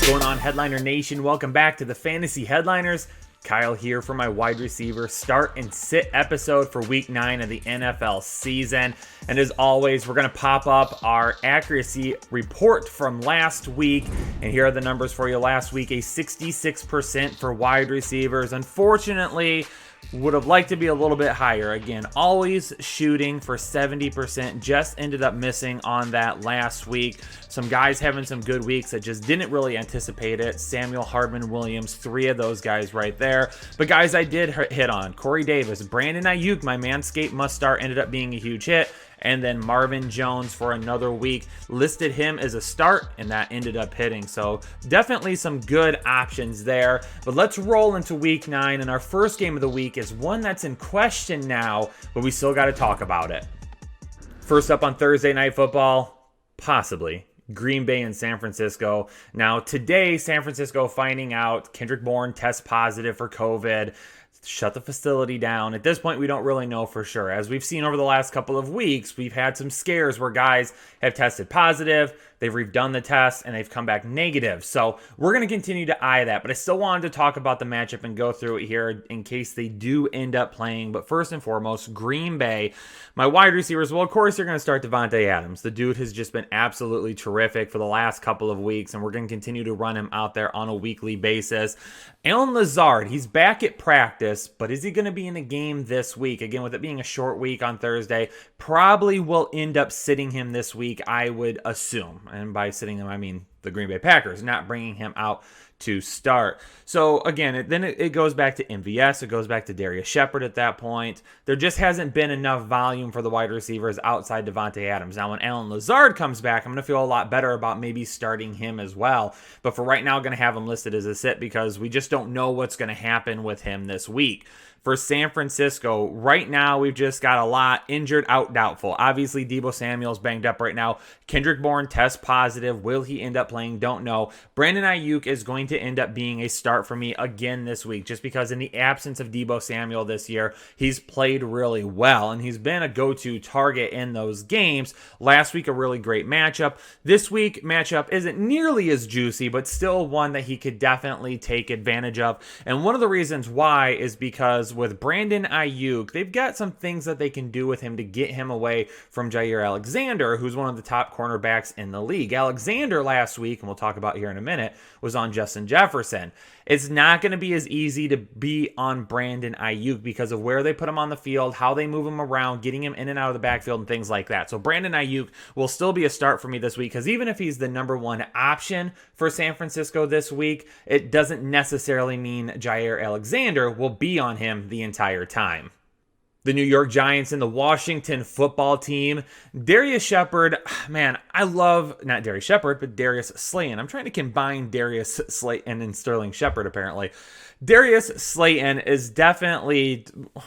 What's going on, Headliner Nation? Welcome back to the Fantasy Headliners. Kyle here for my wide receiver start and sit episode for week 9 of the NFL season. And as always, we're going to pop up our accuracy report from last week. And here are the numbers for you. Last week, a 66% for wide receivers. Unfortunately, would have liked to be a little bit higher. Again, always shooting for 70%. Just ended up missing on that last week. Some guys having some good weeks that just didn't really anticipate it. Samuel, Hardman, Williams, 3 of those guys right there. But guys I did hit on. Corey Davis, Brandon Ayuk, my Manscaped must start, ended up being a huge hit. And then Marvin Jones for another week. Listed him as a start, and that ended up hitting. So definitely some good options there. But let's roll into week 9. And our first game of the week is one that's in question now, but we still got to talk about it. First up on Thursday Night Football, possibly Green Bay and San Francisco. Now today, San Francisco finding out Kendrick Bourne tests positive for COVID. Shut the facility down. At this point, we don't really know for sure. As we've seen over the last couple of weeks, we've had some scares where guys have tested positive, they've redone the test, and they've come back negative. So we're going to continue to eye that. But I still wanted to talk about the matchup and go through it here in case they do end up playing. But first and foremost, Green Bay. My wide receivers, well, of course, you're going to start Devontae Adams. The dude has just been absolutely terrific for the last couple of weeks, and we're going to continue to run him out there on a weekly basis. Allen Lazard, he's back at practice, but is he going to be in a game this week? Again, with it being a short week on Thursday, probably will end up sitting him this week, I would assume. And by sitting him, I mean the Green Bay Packers, not bringing him out to start. So again, it goes back to MVS. It goes back to Darius Shepard at that point. There just hasn't been enough volume for the wide receivers outside Devontae Adams. Now, when Allen Lazard comes back, I'm going to feel a lot better about maybe starting him as well. But for right now, I'm going to have him listed as a sit because we just don't know what's going to happen with him this week. For San Francisco, right now, we've just got a lot injured, out, doubtful. Obviously, Deebo Samuel's banged up right now. Kendrick Bourne tests positive. Will he end up playing? Don't know. Brandon Ayuk is going to end up being a start for me again this week, just because in the absence of Deebo Samuel this year, he's played really well, and he's been a go-to target in those games. Last week, a really great matchup. This week, matchup isn't nearly as juicy, but still one that he could definitely take advantage of. And one of the reasons why is because with Brandon Ayuk, they've got some things that they can do with him to get him away from Jair Alexander, who's one of the top cornerbacks in the league. Alexander last week, and we'll talk about here in a minute, was on Justin Jefferson. It's not going to be as easy to be on Brandon Ayuk because of where they put him on the field, how they move him around, getting him in and out of the backfield and things like that. So Brandon Ayuk will still be a start for me this week because even if he's the number one option for San Francisco this week, it doesn't necessarily mean Jair Alexander will be on him the entire time. The New York Giants and the Washington football team. Darius Shepard, man, I love, not Darius Shepard, but Darius Slayton. I'm trying to combine Darius Slayton and Sterling Shepard, apparently. Darius Slayton is definitely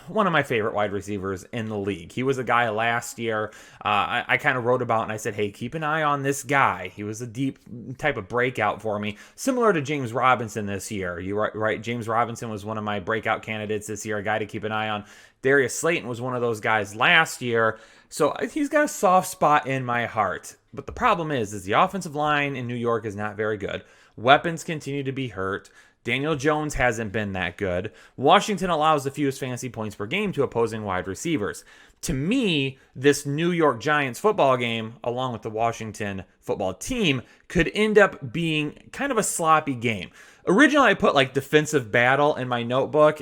one of my favorite wide receivers in the league. He was a guy last year I kind of wrote about, and I said, hey, keep an eye on this guy. He was a deep type of breakout for me, similar to James Robinson this year. You're right. James Robinson was one of my breakout candidates this year, a guy to keep an eye on. Darius Slayton was one of those guys last year, so he's got a soft spot in my heart. But the problem is the offensive line in New York is not very good. Weapons continue to be hurt. Daniel Jones hasn't been that good. Washington allows the fewest fantasy points per game to opposing wide receivers. To me, this New York Giants football game, along with the Washington football team, could end up being kind of a sloppy game. Originally, I put like defensive battle in my notebook.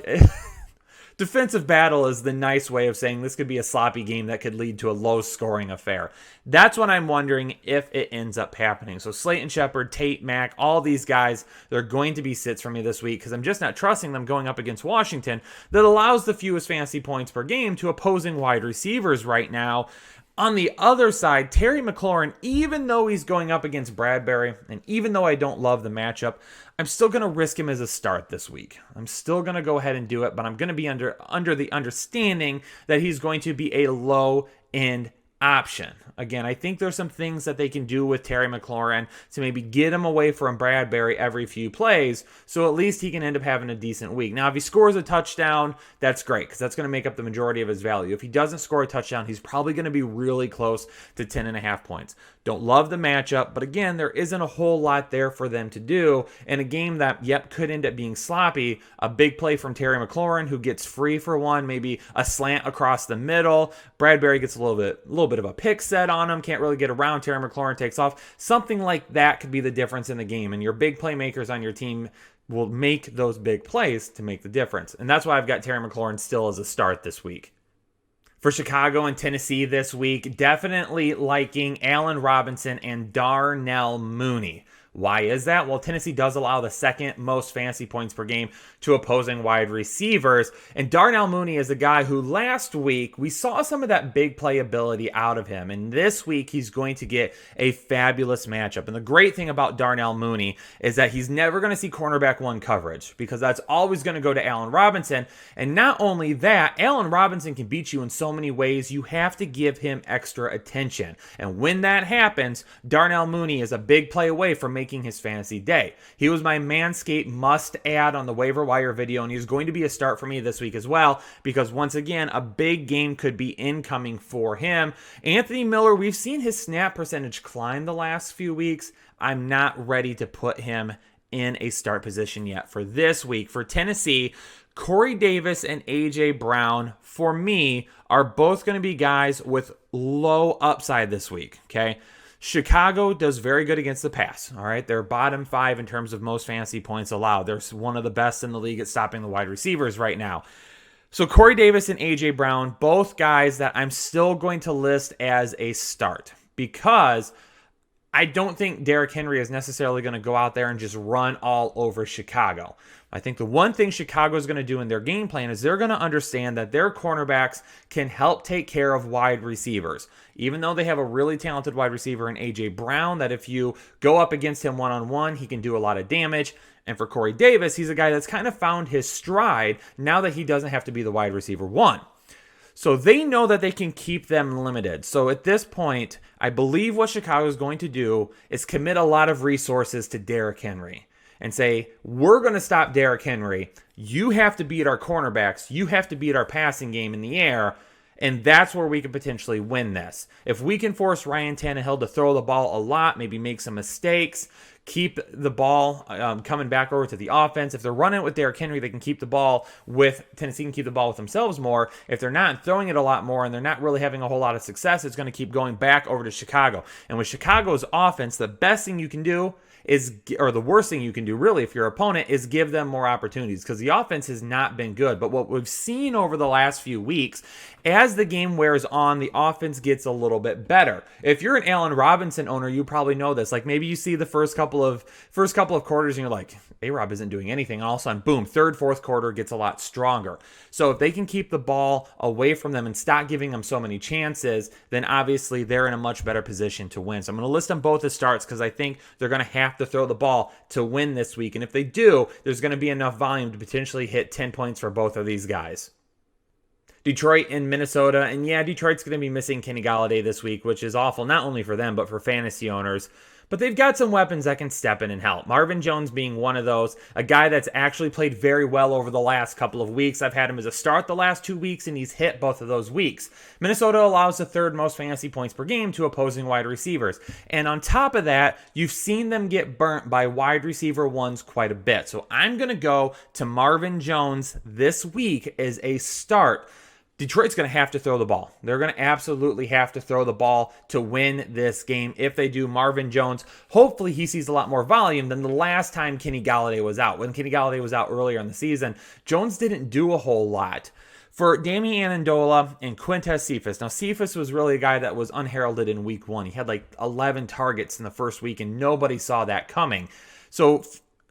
Defensive battle is the nice way of saying this could be a sloppy game that could lead to a low-scoring affair. That's what I'm wondering if it ends up happening. So Slayton, Shepard, Tate, Mack, all these guys, they're going to be sits for me this week because I'm just not trusting them going up against Washington that allows the fewest fantasy points per game to opposing wide receivers right now. On the other side, Terry McLaurin, even though he's going up against Bradbury, and even though I don't love the matchup, I'm still going to risk him as a start this week. I'm still going to go ahead and do it, but I'm going to be under the understanding that he's going to be a low-end option. Again, I think there's some things that they can do with Terry McLaurin to maybe get him away from Bradbury every few plays, so at least he can end up having a decent week. Now, if he scores a touchdown, that's great, because that's going to make up the majority of his value. If he doesn't score a touchdown, he's probably going to be really close to 10.5 points. Don't love the matchup, but again, there isn't a whole lot there for them to do. In a game that, could end up being sloppy, a big play from Terry McLaurin, who gets free for one, maybe a slant across the middle. Bradbury gets a little bit of a pick set on him, can't really get around. Terry McLaurin takes off. Something like that could be the difference in the game, and your big playmakers on your team will make those big plays to make the difference. And that's why I've got Terry McLaurin still as a start this week. For Chicago and Tennessee this week, definitely liking Allen Robinson and Darnell Mooney. Why is that? Well, Tennessee does allow the second most fantasy points per game to opposing wide receivers. And Darnell Mooney is a guy who last week we saw some of that big playability out of him. And this week he's going to get a fabulous matchup. And the great thing about Darnell Mooney is that he's never going to see cornerback one coverage, because that's always going to go to Allen Robinson. And not only that, Allen Robinson can beat you in so many ways. You have to give him extra attention. And when that happens, Darnell Mooney is a big play away from making his fantasy day. He was my Manscaped must add on the waiver wire video, and he's going to be a start for me this week as well, because once again, a big game could be incoming for him. Anthony Miller, we've seen his snap percentage climb the last few weeks. I'm not ready to put him in a start position yet for this week. For Tennessee, Corey Davis and A.J. Brown, for me, are both going to be guys with low upside this week, okay? Chicago does very good against the pass, all right? They're bottom 5 in terms of most fantasy points allowed. They're one of the best in the league at stopping the wide receivers right now. So Corey Davis and A.J. Brown, both guys that I'm still going to list as a start, because I don't think Derrick Henry is necessarily going to go out there and just run all over Chicago. I think the one thing Chicago is going to do in their game plan is they're going to understand that their cornerbacks can help take care of wide receivers. Even though they have a really talented wide receiver in A.J. Brown, that if you go up against him one-on-one, he can do a lot of damage. And for Corey Davis, he's a guy that's kind of found his stride now that he doesn't have to be the wide receiver one. So they know that they can keep them limited. So at this point, I believe what Chicago is going to do is commit a lot of resources to Derrick Henry and say, we're going to stop Derrick Henry. You have to beat our cornerbacks. You have to beat our passing game in the air. And that's where we could potentially win this. If we can force Ryan Tannehill to throw the ball a lot, maybe make some mistakes, keep the ball coming back over to the offense. If they're running it with Derrick Henry, they can keep the ball with Tennessee, can keep the ball with themselves more. If they're not throwing it a lot more and they're not really having a whole lot of success, it's going to keep going back over to Chicago. And with Chicago's offense, the best thing you can do is, or the worst thing you can do really if your opponent, is give them more opportunities, because the offense has not been good. But what we've seen over the last few weeks, as the game wears on, the offense gets a little bit better. If you're an Allen Robinson owner, you probably know this. Like maybe you see the first couple of quarters and you're like, A-Rob isn't doing anything. And all of a sudden, boom, third, fourth quarter gets a lot stronger. So if they can keep the ball away from them and stop giving them so many chances, then obviously they're in a much better position to win. So I'm going to list them both as starts, because I think they're going to have to throw the ball to win this week. And if they do, there's going to be enough volume to potentially hit 10 points for both of these guys. Detroit and Minnesota. And yeah, Detroit's going to be missing Kenny Golladay this week, which is awful, not only for them, but for fantasy owners. But they've got some weapons that can step in and help. Marvin Jones being one of those, a guy that's actually played very well over the last couple of weeks. I've had him as a start the last 2 weeks, and he's hit both of those weeks. Minnesota allows the third most fantasy points per game to opposing wide receivers. And on top of that, you've seen them get burnt by wide receiver ones quite a bit. So I'm going to go to Marvin Jones this week as a start. Detroit's going to have to throw the ball. They're going to absolutely have to throw the ball to win this game. If they do, Marvin Jones, hopefully he sees a lot more volume than the last time Kenny Golladay was out. When Kenny Golladay was out earlier in the season, Jones didn't do a whole lot. For Damian Amendola and Quintez Cephas. Now, Cephas was really a guy that was unheralded in week 1. He had like 11 targets in the first week, and nobody saw that coming. So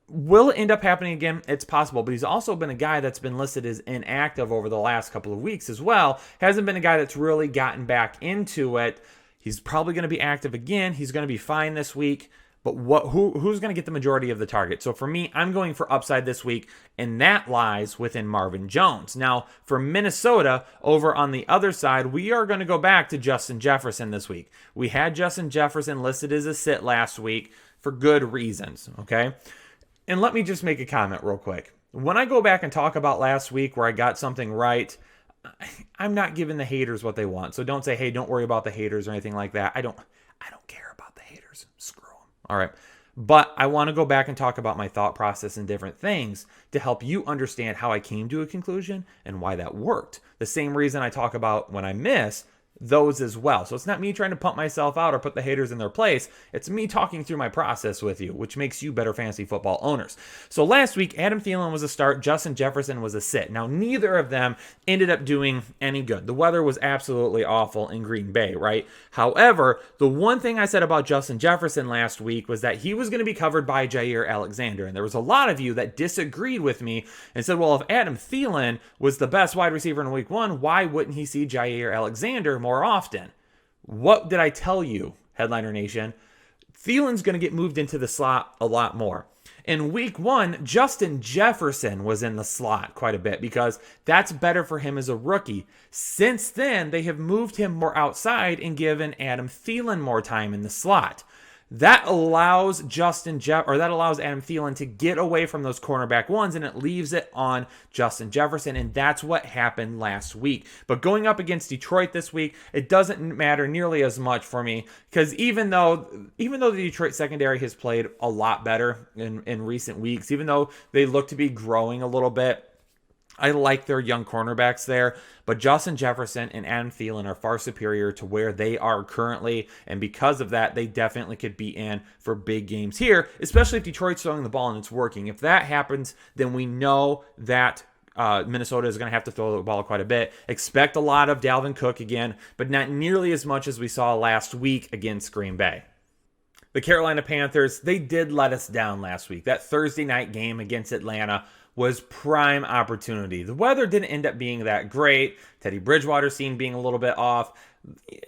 will it end up happening again? It's possible, but he's also been a guy that's been listed as inactive over the last couple of weeks as well. Hasn't been a guy that's really gotten back into it. He's probably going to be active again. He's going to be fine this week. But who's going to get the majority of the target? So for me, I'm going for upside this week, and that lies within Marvin Jones. Now, for Minnesota, over on the other side, we are going to go back to Justin Jefferson this week. We had Justin Jefferson listed as a sit last week for good reasons, okay? And let me just make a comment real quick. When I go back and talk about last week where I got something right, I'm not giving the haters what they want. So don't say, hey, don't worry about the haters or anything like that. I don't care about the haters. Screw them. All right. But I want to go back and talk about my thought process and different things to help you understand how I came to a conclusion and why that worked. The same reason I talk about when I miss those as well. So it's not me trying to pump myself out or put the haters in their place. It's me talking through my process with you, which makes you better fantasy football owners. So last week, Adam Thielen was a start. Justin Jefferson was a sit. Now, neither of them ended up doing any good. The weather was absolutely awful in Green Bay, right? However, the one thing I said about Justin Jefferson last week was that he was going to be covered by Jair Alexander. And there was a lot of you that disagreed with me and said, well, if Adam Thielen was the best wide receiver in week 1, why wouldn't he see Jair Alexander more often? What did I tell you, Headliner Nation? Thielen's going to get moved into the slot a lot more. In week 1, Justin Jefferson was in the slot quite a bit because that's better for him as a rookie. Since then, they have moved him more outside and given Adam Thielen more time in the slot. That allows Adam Thielen to get away from those cornerback ones, and it leaves it on Justin Jefferson, and that's what happened last week. But going up against Detroit this week, it doesn't matter nearly as much for me, because even though the Detroit secondary has played a lot better in recent weeks, even though they look to be growing a little bit, I like their young cornerbacks there, but Justin Jefferson and Adam Thielen are far superior to where they are currently, and because of that, they definitely could be in for big games here, especially if Detroit's throwing the ball and it's working. If that happens, then we know that Minnesota is going to have to throw the ball quite a bit. Expect a lot of Dalvin Cook again, but not nearly as much as we saw last week against Green Bay. The Carolina Panthers, they did let us down last week. That Thursday night game against Atlanta was prime opportunity. The weather didn't end up being that great. Teddy Bridgewater seen being a little bit off.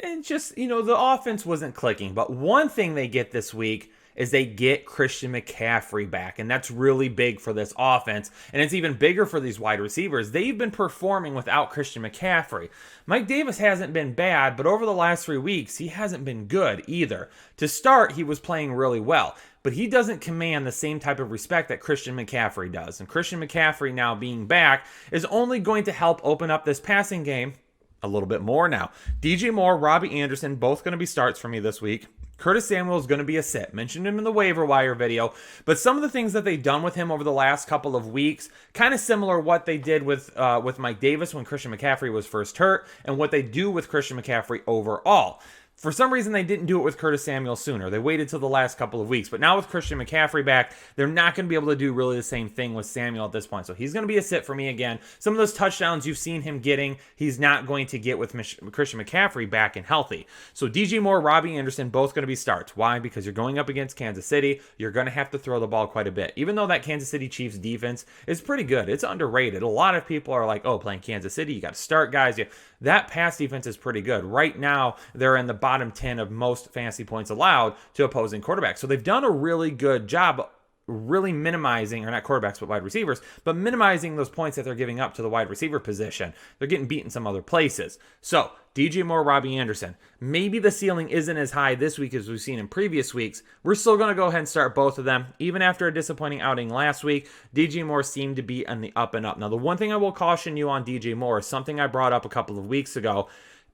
And just, the offense wasn't clicking. But one thing they get this week is they get Christian McCaffrey back. And that's really big for this offense. And it's even bigger for these wide receivers. They've been performing without Christian McCaffrey. Mike Davis hasn't been bad, but over the last 3 weeks, he hasn't been good either. To start, he was playing really well, but he doesn't command the same type of respect that Christian McCaffrey does. And Christian McCaffrey now being back is only going to help open up this passing game a little bit more now. DJ Moore, Robbie Anderson, both going to be starts for me this week. Curtis Samuel is going to be a sit. Mentioned him in the waiver wire video, but some of the things that they've done with him over the last couple of weeks, kind of similar what they did with Mike Davis when Christian McCaffrey was first hurt, and what they do with Christian McCaffrey overall. For some reason, they didn't do it with Curtis Samuel sooner. They waited till the last couple of weeks. But now with Christian McCaffrey back, they're not going to be able to do really the same thing with Samuel at this point. So he's going to be a sit for me again. Some of those touchdowns you've seen him getting, he's not going to get with Christian McCaffrey back and healthy. So DJ Moore, Robbie Anderson, both going to be starts. Why? Because you're going up against Kansas City. You're going to have to throw the ball quite a bit. Even though that Kansas City Chiefs defense is pretty good. It's underrated. A lot of people are like, oh, playing Kansas City, you got to start guys. That pass defense is pretty good. Right now, they're in the bottom 10 of most fantasy points allowed to opposing quarterbacks. So they've done a really good job really minimizing, or not quarterbacks, but wide receivers, but minimizing those points that they're giving up to the wide receiver position. They're getting beaten some other places. So DJ Moore, Robbie Anderson. Maybe the ceiling isn't as high this week as we've seen in previous weeks. We're still going to go ahead and start both of them. Even after a disappointing outing last week, DJ Moore seemed to be on the up and up. Now, the one thing I will caution you on DJ Moore is something I brought up a couple of weeks ago.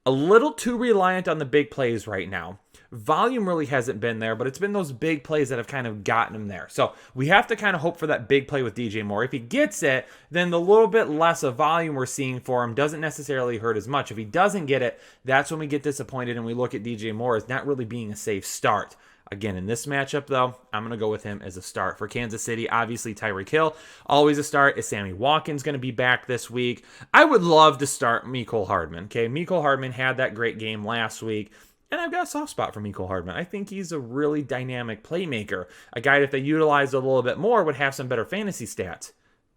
A little too reliant on the big plays right now. Volume really hasn't been there, but it's been those big plays that have kind of gotten him there. So we have to kind of hope for that big play with DJ Moore. If he gets it, then the little bit less of volume we're seeing for him doesn't necessarily hurt as much. If he doesn't get it, that's when we get disappointed and we look at DJ Moore as not really being a safe start. Again, in this matchup, though, I'm going to go with him as a start. For Kansas City, obviously, Tyreek Hill, always a start. Is Sammy Watkins going to be back this week? I would love to start Mecole Hardman. Okay, Mecole Hardman had that great game last week, and I've got a soft spot for Mecole Hardman. I think he's a really dynamic playmaker. A guy, if they utilized a little bit more, would have some better fantasy stats.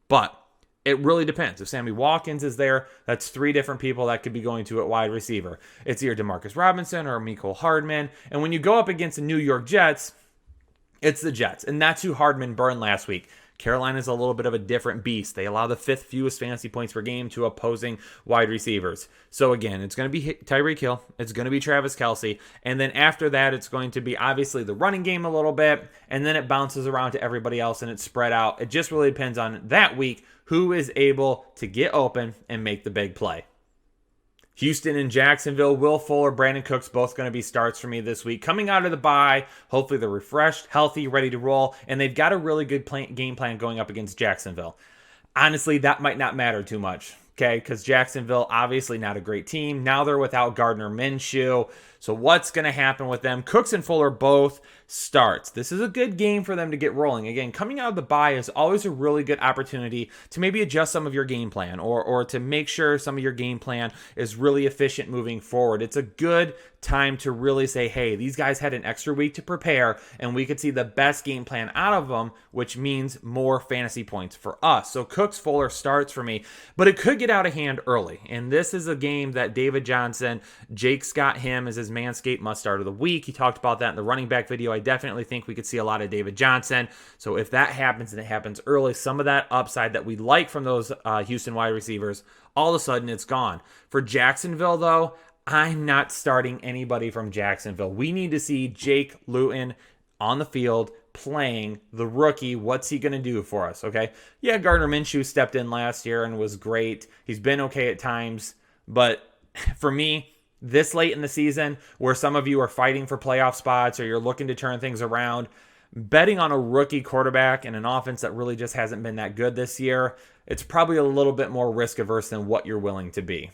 But it really depends. If Sammy Watkins is there, that's 3 different people that could be going to at wide receiver. It's either Demarcus Robinson or Mecole Hardman. And when you go up against the New York Jets, It's the Jets, and that's who Hardman burned last week. Carolina's a little bit of a different beast. They allow the 5th fewest fantasy points per game to opposing wide receivers. So again, it's going to be Tyreek Hill. It's going to be Travis Kelce. And then after that, it's going to be obviously the running game a little bit. And then it bounces around to everybody else and it's spread out. It just really depends on that week who is able to get open and make the big play. Houston and Jacksonville, Will Fuller, Brandon Cooks, both going to be starts for me this week. Coming out of the bye, hopefully they're refreshed, healthy, ready to roll, and they've got a really good game plan going up against Jacksonville. Honestly, that might not matter too much, okay? Because Jacksonville, obviously not a great team. Now they're without Gardner Minshew. So what's going to happen with them? Cooks and Fuller both starts. This is a good game for them to get rolling. Again, coming out of the bye is always a really good opportunity to maybe adjust some of your game plan or to make sure some of your game plan is really efficient moving forward. It's a good time to really say, hey, these guys had an extra week to prepare and we could see the best game plan out of them, which means more fantasy points for us. So Cooks Fuller starts for me, but it could get out of hand early. And this is a game that David Johnson, Jake's got him as his Manscaped must start of the week. He talked about that in the running back video. I definitely think we could see a lot of David Johnson. So if that happens and it happens early, some of that upside that we like from those Houston wide receivers, all of a sudden it's gone. For Jacksonville, though, I'm not starting anybody from Jacksonville. We need to see Jake Luton on the field playing the rookie. What's he going to do for us, okay? Yeah, Gardner Minshew stepped in last year and was great. He's been okay at times. But for me, this late in the season, where some of you are fighting for playoff spots or you're looking to turn things around, betting on a rookie quarterback and an offense that really just hasn't been that good this year, it's probably a little bit more risk averse than what you're willing to be.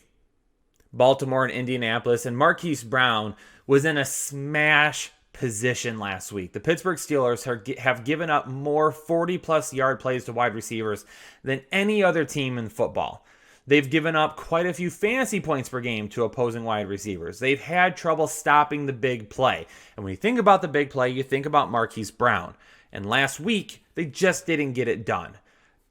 Baltimore and Indianapolis, and Marquise Brown was in a smash position last week. The Pittsburgh Steelers have given up more 40-plus yard plays to wide receivers than any other team in football. They've given up quite a few fantasy points per game to opposing wide receivers. They've had trouble stopping the big play. And when you think about the big play, you think about Marquise Brown. And last week, they just didn't get it done.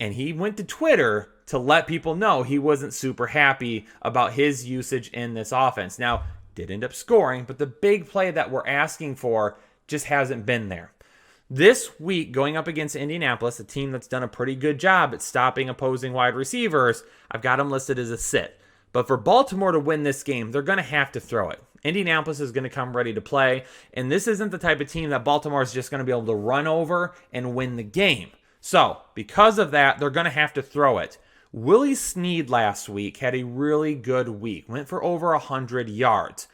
And he went to Twitter to let people know he wasn't super happy about his usage in this offense. Now, did end up scoring, but the big play that we're asking for just hasn't been there. This week, going up against Indianapolis, a team that's done a pretty good job at stopping opposing wide receivers, I've got them listed as a sit. But for Baltimore to win this game, they're going to have to throw it. Indianapolis is going to come ready to play, and this isn't the type of team that Baltimore is just going to be able to run over and win the game. So, because of that, they're going to have to throw it. Willie Snead last week had a really good week, went for over 100 yards.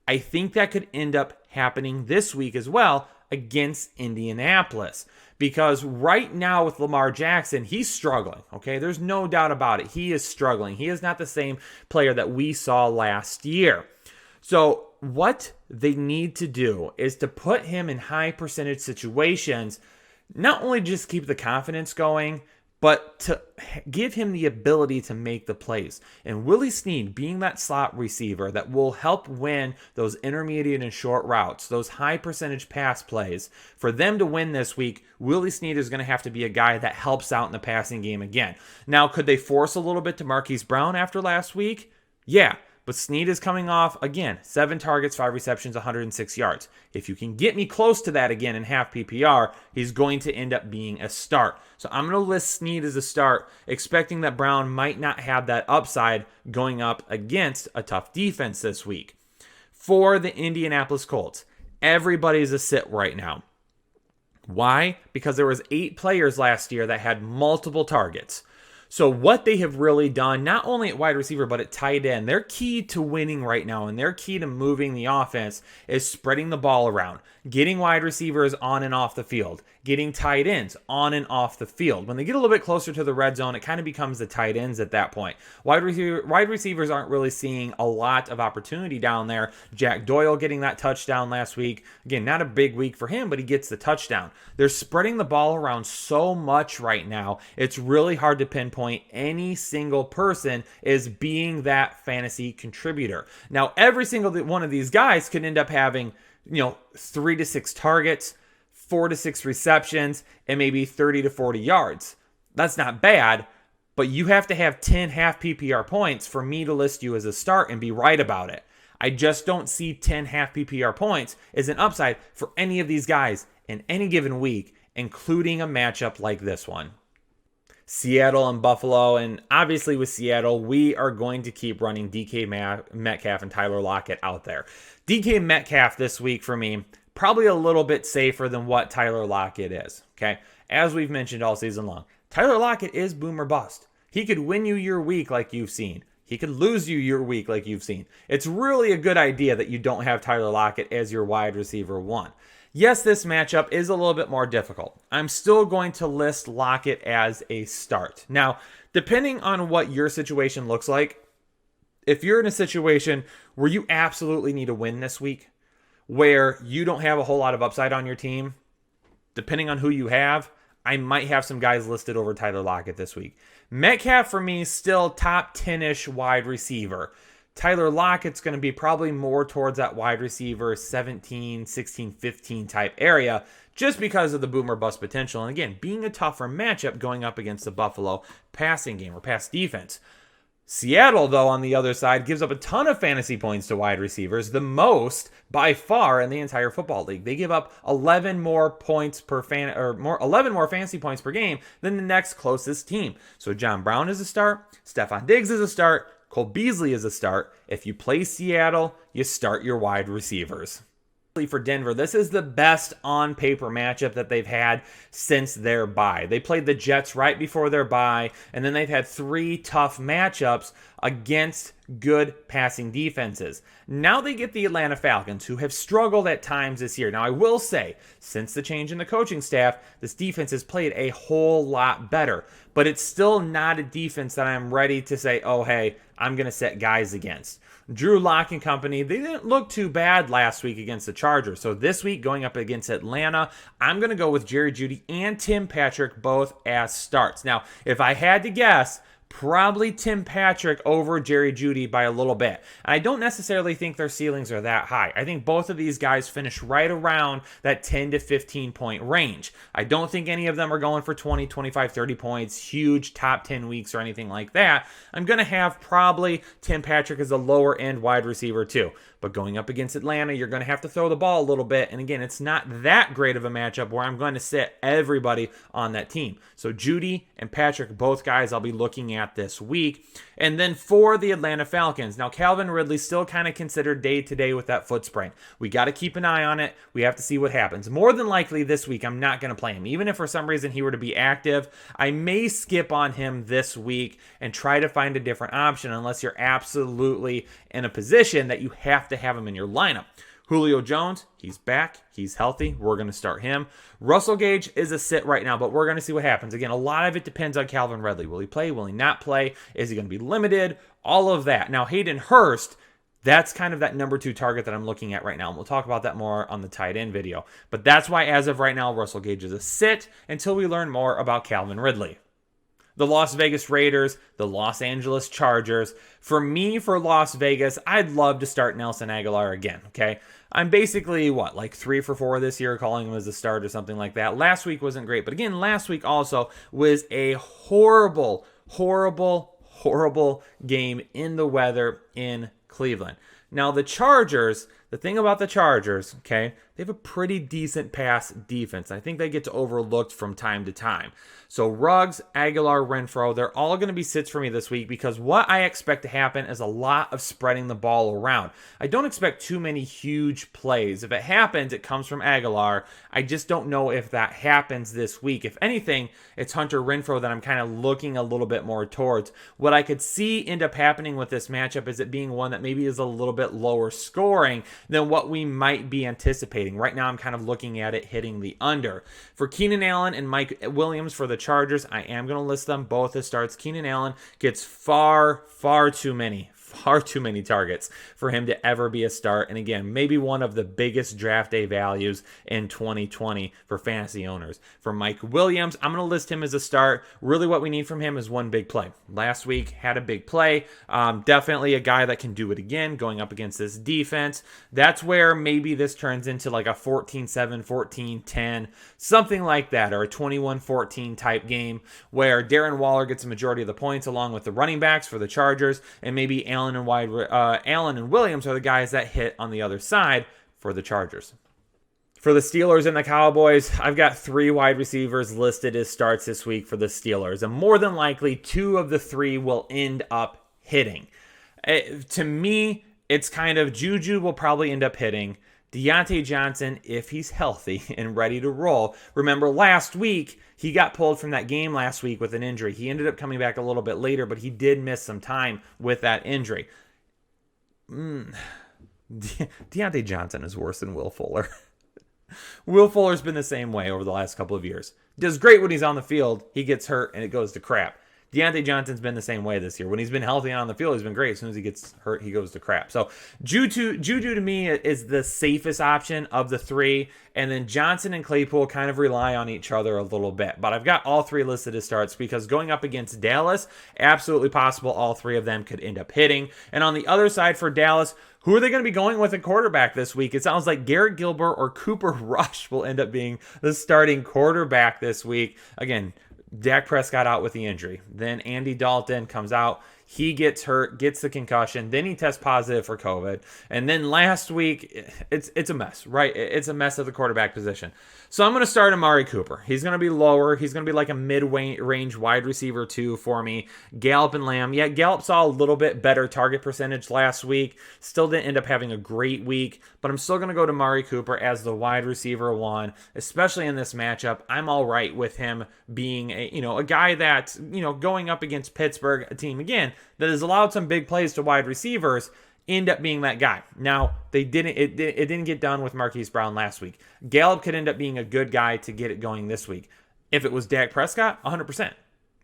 I think that could end up happening this week as well against Indianapolis, because right now with Lamar Jackson, he's struggling, okay? There's no doubt about it. He is struggling. He is not the same player that we saw last year. So what they need to do is to put him in high percentage situations, not only just keep the confidence going, but to give him the ability to make the plays. And Willie Snead being that slot receiver that will help win those intermediate and short routes, those high percentage pass plays. For them to win this week, Willie Snead is going to have to be a guy that helps out in the passing game again. Now, could they force a little bit to Marquise Brown after last week? Yeah. But Snead is coming off, again, 7 targets, 5 receptions, 106 yards. If you can get me close to that again in half PPR, he's going to end up being a start. So I'm going to list Snead as a start, expecting that Brown might not have that upside going up against a tough defense this week. For the Indianapolis Colts, everybody's a sit right now. Why? Because there was 8 players last year that had multiple targets. So what they have really done, not only at wide receiver, but at tight end, their key to winning right now and their key to moving the offense is spreading the ball around, getting wide receivers on and off the field, getting tight ends on and off the field. When they get a little bit closer to the red zone, it kind of becomes the tight ends at that point. Wide receivers aren't really seeing a lot of opportunity down there. Jack Doyle getting that touchdown last week. Again, not a big week for him, but he gets the touchdown. They're spreading the ball around so much right now, it's really hard to pinpoint any single person as being that fantasy contributor. Now, every single one of these guys could end up having 3 to 6 targets, 4 to 6 receptions, and maybe 30 to 40 yards. That's not bad, but you have to have 10 half PPR points for me to list you as a start and be right about it. I just don't see 10 half PPR points as an upside for any of these guys in any given week, including a matchup like this one. Seattle and Buffalo, and obviously with Seattle, we are going to keep running DK Metcalf and Tyler Lockett out there. DK Metcalf this week for me, probably a little bit safer than what Tyler Lockett is, okay? As we've mentioned all season long, Tyler Lockett is boom or bust. He could win you your week like you've seen. He could lose you your week like you've seen. It's really a good idea that you don't have Tyler Lockett as your wide receiver one. Yes, this matchup is a little bit more difficult. I'm still going to list Lockett as a start. Now, depending on what your situation looks like, if you're in a situation where you absolutely need a win this week, where you don't have a whole lot of upside on your team, depending on who you have, I might have some guys listed over Tyler Lockett this week. Metcalf for me is still top 10-ish wide receiver. Tyler Lockett's going to be probably more towards that wide receiver 17, 16, 15 type area just because of the boomer bust potential. And again, being a tougher matchup going up against the Buffalo passing game or pass defense. Seattle, though, on the other side, gives up a ton of fantasy points to wide receivers, the most by far in the entire football league. They give up 11 more points per 11 more fantasy points per game than the next closest team. So John Brown is a start, Stephon Diggs is a start, Cole Beasley is a start. If you play Seattle, you start your wide receivers. For Denver, this is the best on paper matchup that they've had since their bye. They played the Jets right before their bye, and then they've had 3 tough matchups against good passing defenses. Now they get the Atlanta Falcons, who have struggled at times this year. Now, I will say, since the change in the coaching staff, this defense has played a whole lot better, but it's still not a defense that I'm ready to say, oh, hey, I'm going to set guys against. Drew Lock and company, they didn't look too bad last week against the Chargers. So this week, going up against Atlanta, I'm going to go with Jerry Jeudy and Tim Patrick both as starts. Now, if I had to guess, probably Tim Patrick over Jerry Jeudy by a little bit. And I don't necessarily think their ceilings are that high. I think both of these guys finish right around that 10 to 15 point range. I don't think any of them are going for 20, 25, 30 points, huge top 10 weeks or anything like that. I'm going to have probably Tim Patrick as a lower end wide receiver too. But going up against Atlanta, you're going to have to throw the ball a little bit. And again, it's not that great of a matchup where I'm going to sit everybody on that team. So Jeudy and Patrick, both guys I'll be looking at this week. And then for the Atlanta Falcons, now Calvin Ridley still kind of considered day-to-day with that foot sprain. We got to keep an eye on it. We have to see what happens. More than likely this week, I'm not going to play him. Even if for some reason he were to be active, I may skip on him this week and try to find a different option unless you're absolutely in a position that you have to have him in your lineup. Julio Jones, he's back. He's healthy. We're going to start him. Russell Gage is a sit right now, but we're going to see what happens. Again, a lot of it depends on Calvin Ridley. Will he play? Will he not play? Is he going to be limited? All of that. Now, Hayden Hurst, that's kind of that number 2 target that I'm looking at right now. And we'll talk about that more on the tight end video. But that's why, as of right now, Russell Gage is a sit until we learn more about Calvin Ridley. The Las Vegas Raiders, the Los Angeles Chargers. For me, for Las Vegas, I'd love to start Nelson Aguilar again, okay? I'm basically, like 3 for 4 this year, calling him as a start or something like that. Last week wasn't great, but again, last week also was a horrible game in the weather in Cleveland. Now, the Chargers, the thing about the Chargers, okay, they have a pretty decent pass defense. I think they get overlooked from time to time. So Ruggs, Aguilar, Renfro, they're all going to be sits for me this week because what I expect to happen is a lot of spreading the ball around. I don't expect too many huge plays. If it happens, it comes from Aguilar. I just don't know if that happens this week. If anything, it's Hunter Renfro that I'm kind of looking a little bit more towards. What I could see end up happening with this matchup is it being one that maybe is a little bit lower scoring than what we might be anticipating. Right now, I'm kind of looking at it hitting the under. For Keenan Allen and Mike Williams for the Chargers, I am going to list them both as starts. Keenan Allen gets far too many targets for him to ever be a start. And again, maybe one of the biggest draft day values in 2020 for fantasy owners. For Mike Williams, I'm going to list him as a start. Really what we need from him is one big play. Last week had a big play. Definitely a guy that can do it again going up against this defense. That's where maybe this turns into like a 14-7, 14-10, something like that, or a 21-14 type game where Darren Waller gets a majority of the points along with the running backs for the Chargers, and maybe Allen and Williams are the guys that hit on the other side for the Chargers. For the Steelers and the Cowboys, I've got 3 wide receivers listed as starts this week for the Steelers. And more than likely, 2 of the 3 will end up hitting. To me, it's kind of Juju will probably end up hitting. Deontay Johnson, if he's healthy and ready to roll. Remember last week, he got pulled from that game last week with an injury. He ended up coming back a little bit later, but he did miss some time with that injury. Deontay Johnson is worse than Will Fuller. Will Fuller's been the same way over the last couple of years. Does great when he's on the field. He gets hurt and it goes to crap. Deontay Johnson's been the same way this year. When he's been healthy and on the field, he's been great. As soon as he gets hurt, he goes to crap. So Juju to me is the safest option of the 3. And then Johnson and Claypool kind of rely on each other a little bit. But I've got all 3 listed as starts because going up against Dallas, absolutely possible all 3 of them could end up hitting. And on the other side for Dallas, who are they going to be going with at quarterback this week? It sounds like Garrett Gilbert or Cooper Rush will end up being the starting quarterback this week. Again, Dak Prescott out with the injury. Then Andy Dalton comes out. He gets hurt, gets the concussion. Then he tests positive for COVID. And then last week, it's a mess, right? It's a mess at the quarterback position. So I'm going to start Amari Cooper. He's going to be lower. He's going to be like a mid-range wide receiver 2 for me. Gallup and Lamb. Yeah, Gallup saw a little bit better target percentage last week. Still didn't end up having a great week. But I'm still going to go to Amari Cooper as the wide receiver 1, especially in this matchup. I'm all right with him being a guy that, going up against Pittsburgh, a team, again, that has allowed some big plays to wide receivers, end up being that guy. Now, it didn't get done with Marquise Brown last week. Gallup could end up being a good guy to get it going this week. If it was Dak Prescott, 100%.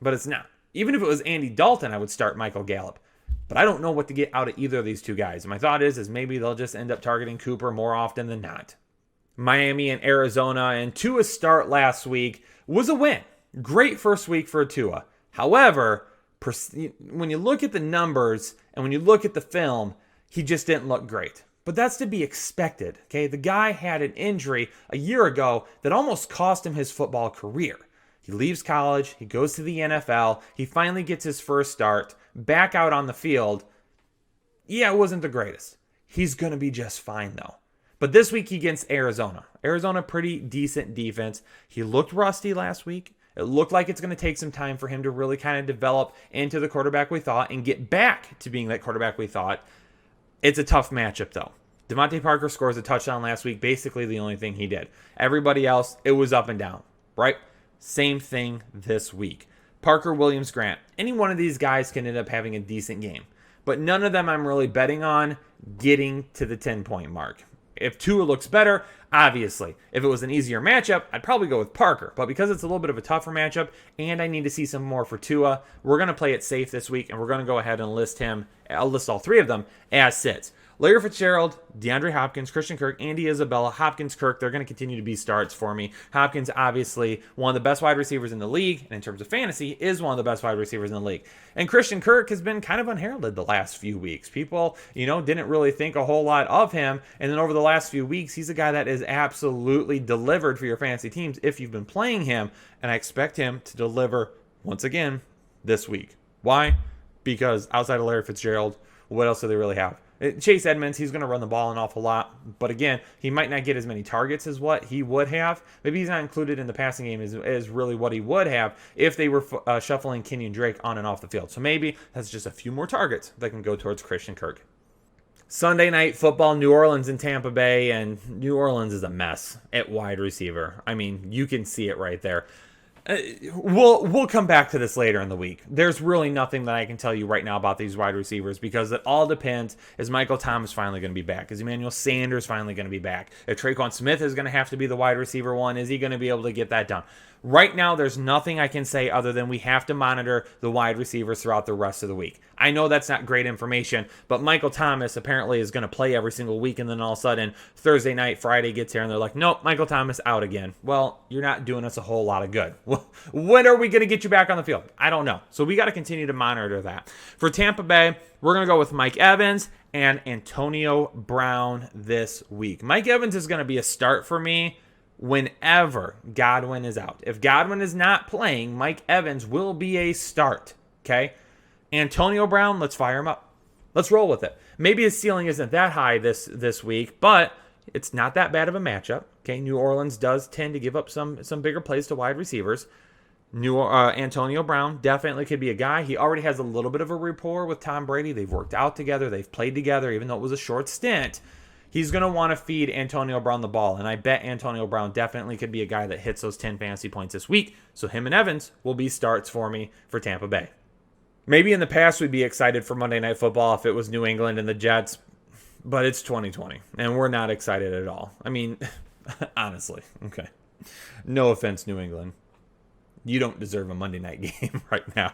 But it's not. Even if it was Andy Dalton, I would start Michael Gallup. But I don't know what to get out of either of these 2 guys. My thought is maybe they'll just end up targeting Cooper more often than not. Miami and Arizona, and Tua's start last week was a win. Great first week for Tua. However, when you look at the numbers and when you look at the film, he just didn't look great. But that's to be expected, okay? The guy had an injury a year ago that almost cost him his football career. He leaves college, he goes to the NFL, he finally gets his first start, back out on the field. Yeah, it wasn't the greatest. He's going to be just fine, though. But this week he against Arizona. Arizona, pretty decent defense. He looked rusty last week. It looked like it's going to take some time for him to really kind of develop into the quarterback we thought and get back to being that quarterback we thought. It's a tough matchup, though. Devontae Parker scores a touchdown last week, basically the only thing he did. Everybody else, it was up and down, right? Same thing this week. Parker, Williams, Grant. Any one of these guys can end up having a decent game. But none of them I'm really betting on getting to the 10-point mark. If Tua looks better, obviously. If it was an easier matchup, I'd probably go with Parker. But because it's a little bit of a tougher matchup and I need to see some more for Tua, we're going to play it safe this week and we're going to go ahead and list all 3 of them as sits. Larry Fitzgerald, DeAndre Hopkins, Christian Kirk, Andy Isabella, Hopkins, Kirk, they're going to continue to be starts for me. Hopkins, obviously, one of the best wide receivers in the league, and in terms of fantasy, is one of the best wide receivers in the league. And Christian Kirk has been kind of unheralded the last few weeks. People, didn't really think a whole lot of him, and then over the last few weeks, he's a guy that is absolutely delivered for your fantasy teams if you've been playing him, and I expect him to deliver once again this week. Why? Because outside of Larry Fitzgerald, what else do they really have? Chase Edmonds, he's going to run the ball an awful lot. But again, he might not get as many targets as what he would have. Maybe he's not included in the passing game as really what he would have if they were shuffling Kenyon Drake on and off the field. So maybe that's just a few more targets that can go towards Christian Kirk. Sunday night football, New Orleans and Tampa Bay. And New Orleans is a mess at wide receiver. I mean, you can see it right there. We'll come back to this later in the week. There's really nothing that I can tell you right now about these wide receivers because it all depends. Is Michael Thomas finally going to be back? Is Emmanuel Sanders finally going to be back? If Traquan Smith is going to have to be the wide receiver 1, is he going to be able to get that done? Right now, there's nothing I can say other than we have to monitor the wide receivers throughout the rest of the week. I know that's not great information, but Michael Thomas apparently is going to play every single week, and then all of a sudden, Thursday night, Friday gets here, and they're like, nope, Michael Thomas out again. Well, you're not doing us a whole lot of good. When are we going to get you back on the field? I don't know. So we got to continue to monitor that. For Tampa Bay, we're going to go with Mike Evans and Antonio Brown this week. Mike Evans is going to be a start for me whenever Godwin is out. If Godwin is not playing, Mike Evans will be a start, okay? Antonio Brown, let's fire him up. Let's roll with it. Maybe his ceiling isn't that high this week, but it's not that bad of a matchup. Okay, New Orleans does tend to give up some bigger plays to wide receivers. Antonio Brown definitely could be a guy. He already has a little bit of a rapport with Tom Brady. They've worked out together. They've played together, even though it was a short stint. He's going to want to feed Antonio Brown the ball, and I bet Antonio Brown definitely could be a guy that hits those 10 fantasy points this week. So him and Evans will be starts for me for Tampa Bay. Maybe in the past we'd be excited for Monday Night Football if it was New England and the Jets, but it's 2020, and we're not excited at all. I mean, honestly, okay. No offense, New England. You don't deserve a Monday night game right now.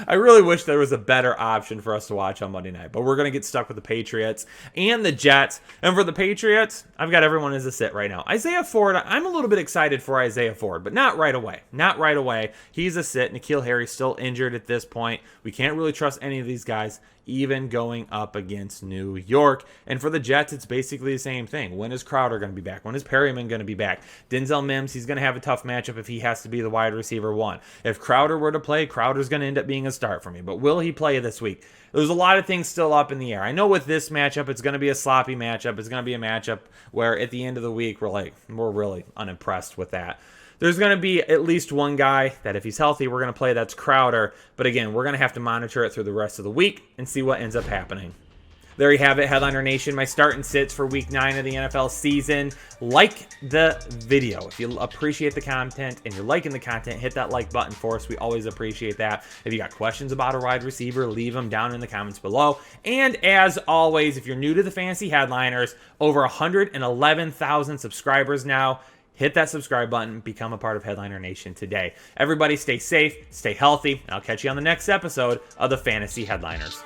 I really wish there was a better option for us to watch on Monday night, but we're going to get stuck with the Patriots and the Jets. And for the Patriots, I've got everyone as a sit right now. Isaiah Ford, I'm a little bit excited for Isaiah Ford, but not right away. Not right away. He's a sit. N'Keal Harry's still injured at this point. We can't really trust any of these guys, even going up against New York. And for the Jets, it's basically the same thing. When is Crowder going to be back? When is Perryman going to be back? Denzel Mims, he's going to have a tough matchup if he has to be the wide receiver one. If Crowder were to play, Crowder's going to end up being a start for me. But will he play this week? There's a lot of things still up in the air. I know with this matchup, it's going to be a sloppy matchup. It's going to be a matchup where at the end of the week, we're really unimpressed with that. There's going to be at least one guy that if he's healthy, we're going to play. That's Crowder. But again, we're going to have to monitor it through the rest of the week and see what ends up happening. There you have it, Headliner Nation. My start and sits for week 9 of the NFL season. Like the video. If you appreciate the content and you're liking the content, hit that like button for us. We always appreciate that. If you got questions about a wide receiver, leave them down in the comments below. And as always, if you're new to the Fantasy Headliners, over 111,000 subscribers now. Hit that subscribe button, become a part of Headliner Nation today. Everybody stay safe, stay healthy, and I'll catch you on the next episode of the Fantasy Headliners.